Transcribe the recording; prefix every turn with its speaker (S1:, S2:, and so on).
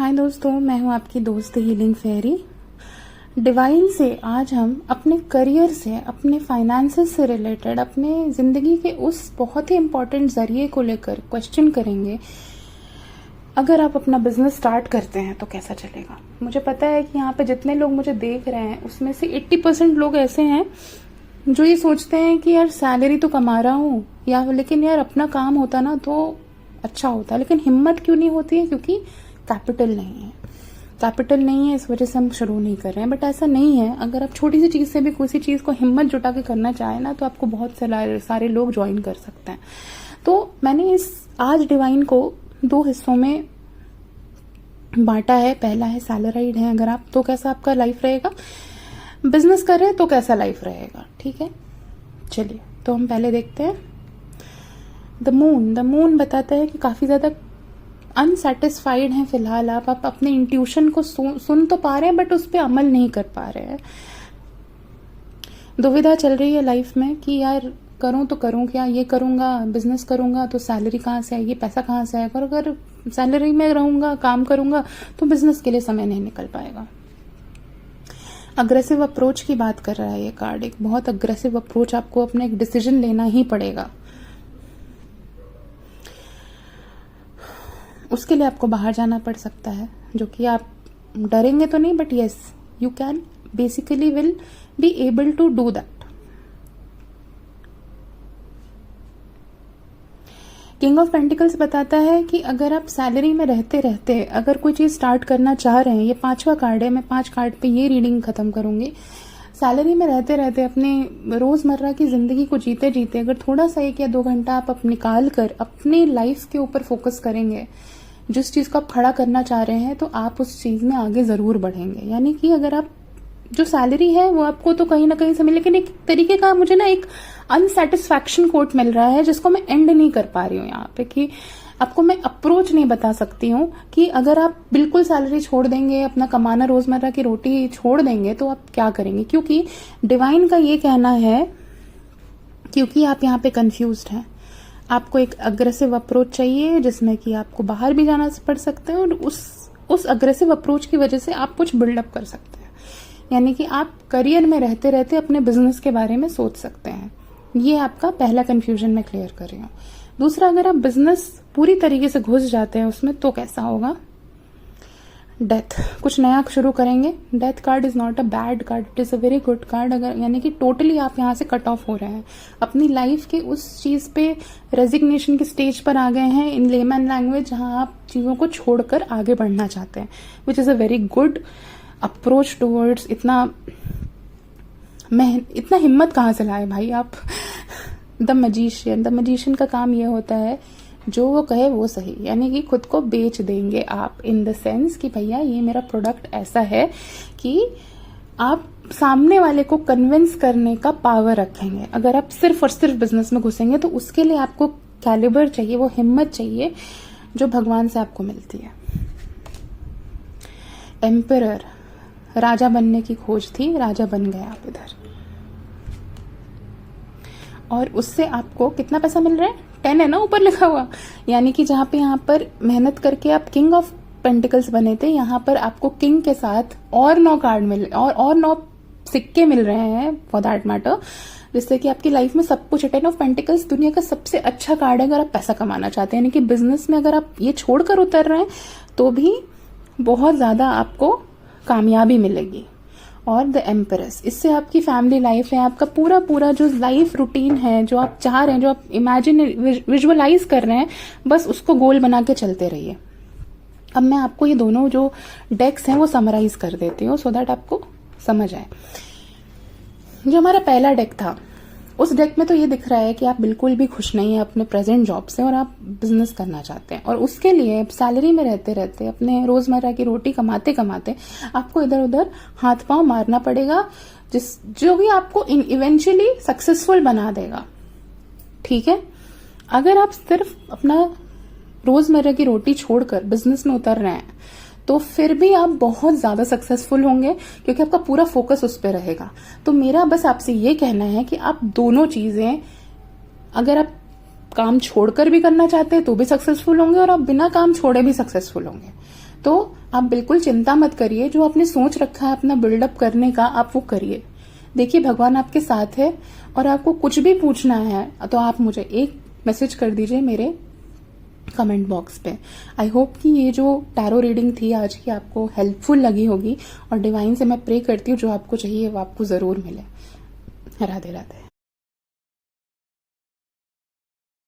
S1: हाय दोस्तों, मैं हूं आपकी दोस्त हीलिंग फेरी डिवाइन से। आज हम अपने करियर से, अपने फाइनेंसेस से रिलेटेड, अपने ज़िंदगी के उस बहुत ही इम्पोर्टेंट ज़रिए को लेकर क्वेश्चन करेंगे। अगर आप अपना बिजनेस स्टार्ट करते हैं तो कैसा चलेगा। मुझे पता है कि यहाँ पे जितने लोग मुझे देख रहे हैं उसमें से 80% लोग ऐसे हैं जो ये सोचते हैं कि यार सैलरी तो कमा रहा हूँ, या लेकिन यार अपना काम होता ना तो अच्छा होता। लेकिन हिम्मत क्यों नहीं होती है? क्योंकि कैपिटल नहीं है, इस वजह से हम शुरू नहीं कर रहे हैं। बट ऐसा नहीं है, अगर आप छोटी सी चीज़ से भी किसी चीज़ को हिम्मत जुटा के करना चाहें ना, तो आपको बहुत सारे लोग ज्वाइन कर सकते हैं। तो मैंने आज डिवाइन को 2 हिस्सों में बांटा है। पहला है सैलरीड है अगर आप, तो कैसा आपका लाइफ रहेगा। बिजनेस कर रहे हैं तो कैसा लाइफ रहेगा। ठीक है, चलिए तो हम पहले देखते हैं द मून बताता है कि काफ़ी ज़्यादा अनसेटिस्फाइड हैं फिलहाल आप अपने इंट्यूशन को सुन तो पा रहे हैं बट उस पर अमल नहीं कर पा रहे हैं। दुविधा चल रही है लाइफ में कि यार करूं तो करूं क्या, ये करूंगा बिजनेस करूंगा तो सैलरी कहाँ से आएगी, पैसा कहाँ से आएगा, और अगर सैलरी में रहूंगा काम करूंगा तो बिजनेस के लिए समय नहीं निकल पाएगा। अग्रेसिव अप्रोच की बात कर रहा है ये कार्ड। एक बहुत अग्रेसिव अप्रोच, आपको अपना एक डिसीजन लेना ही पड़ेगा। उसके लिए आपको बाहर जाना पड़ सकता है, जो कि आप डरेंगे तो नहीं, but yes you can basically will be able to do that. King of pentacles बताता है कि अगर आप सैलरी में रहते रहते अगर कोई चीज स्टार्ट करना चाह रहे हैं, ये 5वां कार्ड है, मैं 5 कार्ड पे ये रीडिंग खत्म करूंगी। सैलरी में रहते रहते अपने रोजमर्रा की जिंदगी को जीते जीते अगर थोड़ा सा 1 या 2 घंटा आप निकाल कर अपनी लाइफ के ऊपर फोकस करेंगे, जिस चीज को आप खड़ा करना चाह रहे हैं, तो आप उस चीज में आगे जरूर बढ़ेंगे। यानी कि अगर आप जो सैलरी है वो आपको तो कहीं ना कहीं से मिले, लेकिन एक तरीके का मुझे ना एक अनसेटिस्फैक्शन कोट मिल रहा है जिसको मैं एंड नहीं कर पा रही हूँ यहाँ पे, कि आपको मैं अप्रोच नहीं बता सकती हूँ कि अगर आप बिल्कुल सैलरी छोड़ देंगे, अपना कमाना रोजमर्रा की रोटी छोड़ देंगे तो आप क्या करेंगे। क्योंकि डिवाइन का ये कहना है, क्योंकि आप यहाँ पे कंफ्यूज्ड हैं, आपको एक अग्रेसिव अप्रोच चाहिए जिसमें कि आपको बाहर भी जाना पड़ सकता है, और उस अग्रेसिव अप्रोच की वजह से आप कुछ बिल्डअप कर सकते हैं। यानी कि आप करियर में रहते रहते अपने बिजनेस के बारे में सोच सकते हैं। ये आपका पहला कंफ्यूजन मैं क्लियर कर रही हूँ। दूसरा, अगर आप बिजनेस पूरी तरीके से घुस जाते हैं उसमें तो कैसा होगा। डेथ, कुछ नया शुरू करेंगे। Death card is not a bad card, it is a very good card. अगर यानी कि टोटली आप यहाँ से कट ऑफ हो रहे हैं, अपनी लाइफ के उस चीज पे रेजिग्नेशन के स्टेज पर आ गए हैं, इन लेमन लैंग्वेज, जहां आप चीजों को छोड़कर आगे बढ़ना चाहते हैं, which is a very good approach towards. इतना हिम्मत कहाँ से लाए भाई आप। द मजिशियन का काम ये होता है जो वो कहे वो सही, यानी कि खुद को बेच देंगे आप, इन द सेंस कि भैया ये मेरा प्रोडक्ट ऐसा है कि आप सामने वाले को कन्विंस करने का पावर रखेंगे। अगर आप सिर्फ और सिर्फ बिजनेस में घुसेंगे तो उसके लिए आपको कैलिबर चाहिए, वो हिम्मत चाहिए जो भगवान से आपको मिलती है। एम्परर, राजा बनने की खोज थी, राजा बन गए आप इधर, और उससे आपको कितना पैसा मिल रहा है, 10 है ना ऊपर लिखा हुआ। यानी कि जहां पे यहाँ पर मेहनत करके आप किंग ऑफ पेंटिकल्स बने थे, यहाँ पर आपको किंग के साथ और 9 कार्ड मिल और 9 सिक्के मिल रहे हैं फॉर दैट मैटर, जिससे कि आपकी लाइफ में सब कुछ है। 10 ऑफ पेंटिकल्स दुनिया का सबसे अच्छा कार्ड है अगर आप पैसा कमाना चाहते हैं। यानी कि बिजनेस में अगर आप ये छोड़कर उतर रहे हैं तो भी बहुत ज्यादा आपको कामयाबी मिलेगी। और द एम्परेस, इससे आपकी फैमिली लाइफ है, आपका पूरा जो लाइफ रूटीन है, जो आप चाह रहे हैं, जो आप इमेजिन विजुअलाइज कर रहे हैं, बस उसको गोल बना के चलते रहिए। अब मैं आपको ये दोनों जो डेक्स हैं वो समराइज कर देती हूँ, सो दैट आपको समझ आए। जो हमारा पहला डेक था, उस डेक में तो ये दिख रहा है कि आप बिल्कुल भी खुश नहीं है अपने प्रेजेंट जॉब से और आप बिजनेस करना चाहते हैं, और उसके लिए सैलरी में रहते रहते अपने रोजमर्रा की रोटी कमाते कमाते आपको इधर उधर हाथ पांव मारना पड़ेगा, जो भी आपको इवेंचुअली सक्सेसफुल बना देगा। ठीक है, अगर आप सिर्फ अपना रोजमर्रा की रोटी छोड़कर बिजनेस में उतर रहे हैं तो फिर भी आप बहुत ज्यादा सक्सेसफुल होंगे, क्योंकि आपका पूरा फोकस उस पर रहेगा। तो मेरा बस आपसे ये कहना है कि आप दोनों चीजें, अगर आप काम छोड़कर भी करना चाहते हैं तो भी सक्सेसफुल होंगे, और आप बिना काम छोड़े भी सक्सेसफुल होंगे। तो आप बिल्कुल चिंता मत करिए, जो आपने सोच रखा है अपना बिल्डअप करने का, आप वो करिए। देखिए भगवान आपके साथ है, और आपको कुछ भी पूछना है तो आप मुझे एक मैसेज कर दीजिए मेरे कमेंट बॉक्स पे। आई होप कि ये जो टैरो रीडिंग थी आज की आपको हेल्पफुल लगी होगी, और डिवाइन से मैं प्रे करती हूँ जो आपको चाहिए वो आपको ज़रूर मिले। राधे राधे।